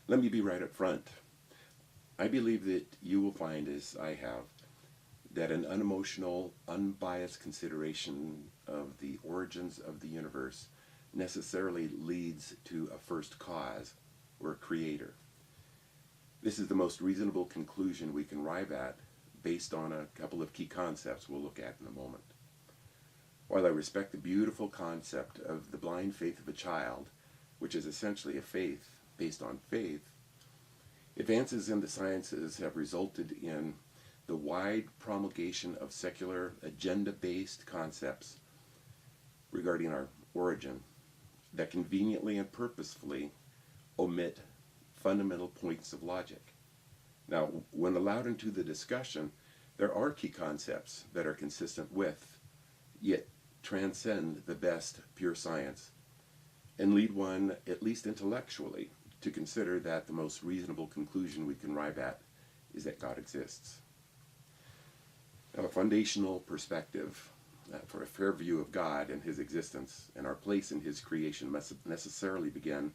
Let me be right up front. I believe that you will find, as I have, that an unemotional, unbiased consideration of the origins of the universe necessarily leads to a first cause or a creator. This is the most reasonable conclusion we can arrive at based on a couple of key concepts we'll look at in a moment. While I respect the beautiful concept of the blind faith of a child, which is essentially a faith based on faith, advances in the sciences have resulted in the wide promulgation of secular, agenda-based concepts regarding our origin that conveniently and purposefully omit fundamental points of logic. Now, when allowed into the discussion, there are key concepts that are consistent with, yet transcend the best pure science, and lead one, at least intellectually, to consider that the most reasonable conclusion we can arrive at is that God exists. Now, a foundational perspective for a fair view of God and his existence and our place in his creation must necessarily begin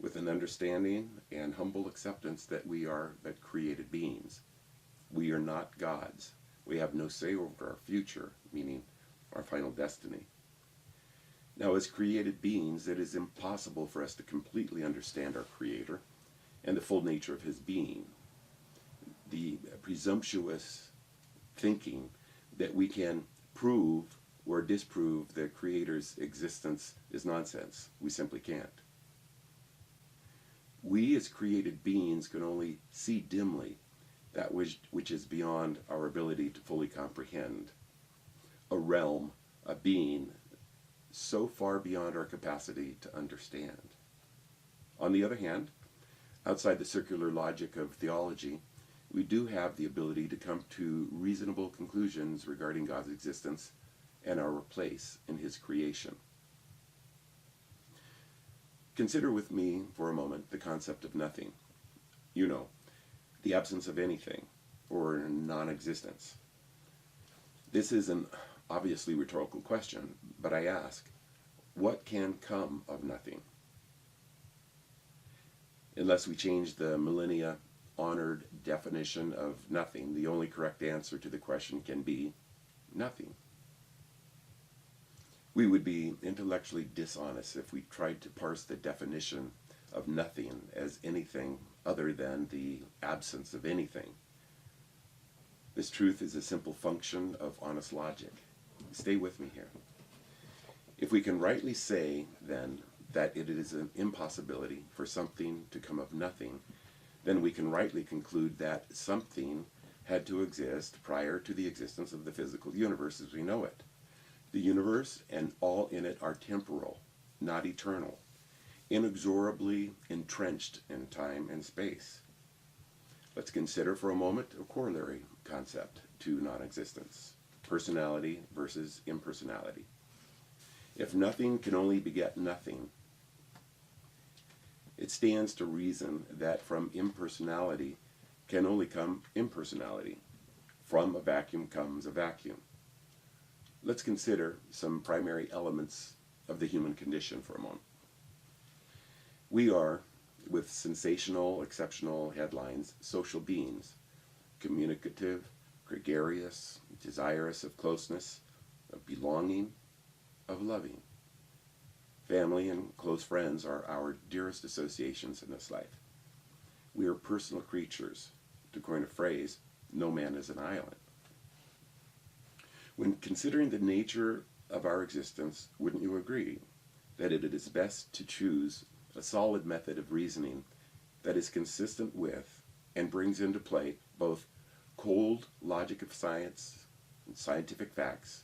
with an understanding and humble acceptance that we are but created beings. We are not gods. We have no say over our future, meaning our final destiny. Now, as created beings, it is impossible for us to completely understand our Creator and the full nature of his being. The presumptuous thinking that we can prove or disprove the Creator's existence is nonsense. We simply can't. We as created beings can only see dimly that which is beyond our ability to fully comprehend. A realm, a being, so far beyond our capacity to understand. On the other hand, outside the circular logic of theology, we do have the ability to come to reasonable conclusions regarding God's existence and our place in his creation. Consider with me for a moment the concept of nothing. You know, the absence of anything, or non-existence. This is an obviously rhetorical question, but I ask, what can come of nothing? Unless we change the millennia-honored definition of nothing, the only correct answer to the question can be nothing. We would be intellectually dishonest if we tried to parse the definition of nothing as anything other than the absence of anything. This truth is a simple function of honest logic. Stay with me here. If we can rightly say, then, that it is an impossibility for something to come of nothing, then we can rightly conclude that something had to exist prior to the existence of the physical universe as we know it. The universe and all in it are temporal, not eternal, inexorably entrenched in time and space. Let's consider for a moment a corollary concept to non-existence: personality versus impersonality. If nothing can only beget nothing, it stands to reason that from impersonality can only come impersonality. From a vacuum comes a vacuum. Let's consider some primary elements of the human condition for a moment. We are, with sensational, exceptional headlines, social beings, communicative, gregarious, desirous of closeness, of belonging, of loving. Family and close friends are our dearest associations in this life. We are personal creatures. To coin a phrase, no man is an island. When considering the nature of our existence, wouldn't you agree that it is best to choose a solid method of reasoning that is consistent with and brings into play both cold logic of science and scientific facts,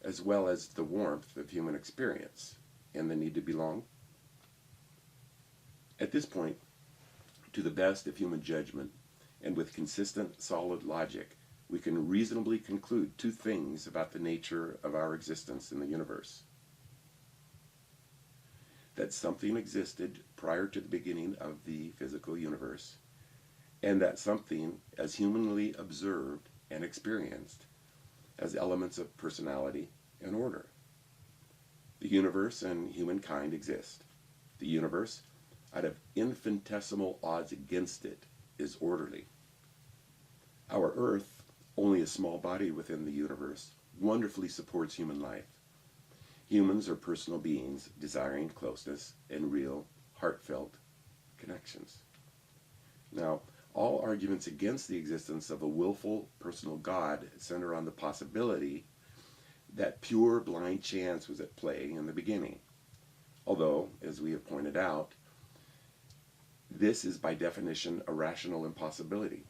as well as the warmth of human experience and the need to belong? At this point, to the best of human judgment, and with consistent, solid logic, we can reasonably conclude two things about the nature of our existence in the universe. That something existed prior to the beginning of the physical universe, and that something, as humanly observed and experienced, has elements of personality and order. The universe and humankind exist. The universe, out of infinitesimal odds against it, is orderly. Our Earth, only a small body within the universe, wonderfully supports human life. Humans are personal beings desiring closeness and real, heartfelt connections. Now, all arguments against the existence of a willful personal God center on the possibility that pure blind chance was at play in the beginning. Although, as we have pointed out, this is by definition a rational impossibility.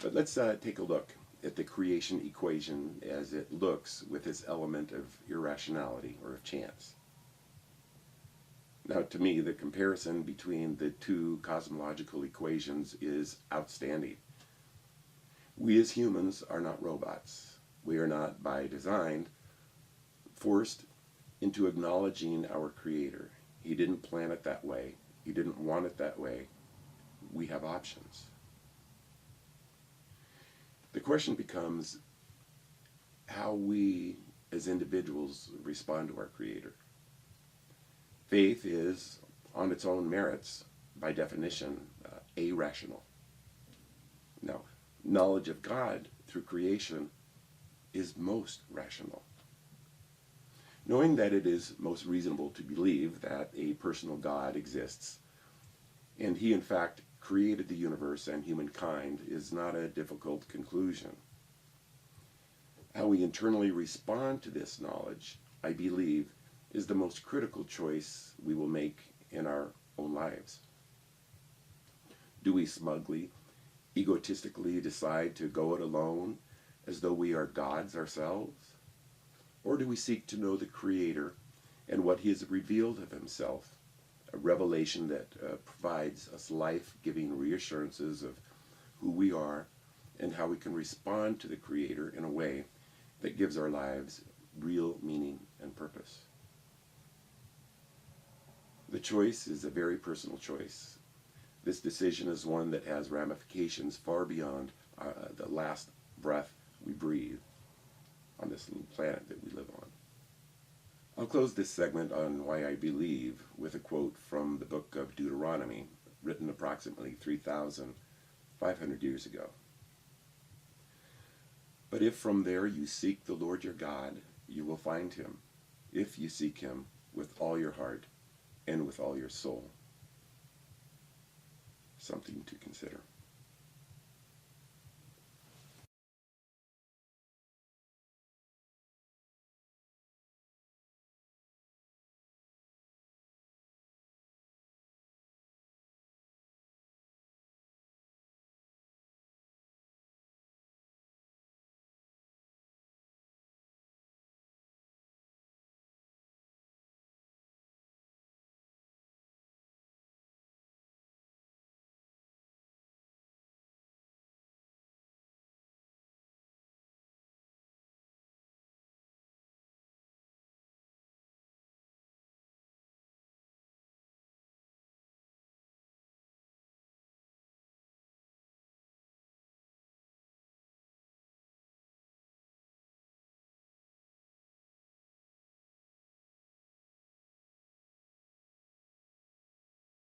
But let's take a look at the creation equation as it looks with its element of irrationality or of chance. Now, to me, the comparison between the two cosmological equations is outstanding. We as humans are not robots. We are not, by design, forced into acknowledging our Creator. He didn't plan it that way. He didn't want it that way. We have options. The question becomes how we as individuals respond to our Creator. Faith is, on its own merits, by definition, irrational. Now, knowledge of God through creation is most rational. Knowing that it is most reasonable to believe that a personal God exists, and he in fact created the universe and humankind, is not a difficult conclusion. How we internally respond to this knowledge, I believe, is the most critical choice we will make in our own lives. Do we smugly, egotistically decide to go it alone as though we are gods ourselves? Or do we seek to know the Creator and what he has revealed of himself, a revelation that provides us life-giving reassurances of who we are and how we can respond to the Creator in a way that gives our lives real meaning and purpose? The choice is a very personal choice. This decision is one that has ramifications far beyond the last breath we breathe on this little planet that we live on. I'll close this segment on why I believe with a quote from the book of Deuteronomy, written approximately 3,500 years ago. But if from there you seek the Lord your God, you will find him, if you seek him with all your heart and with all your soul. Something to consider.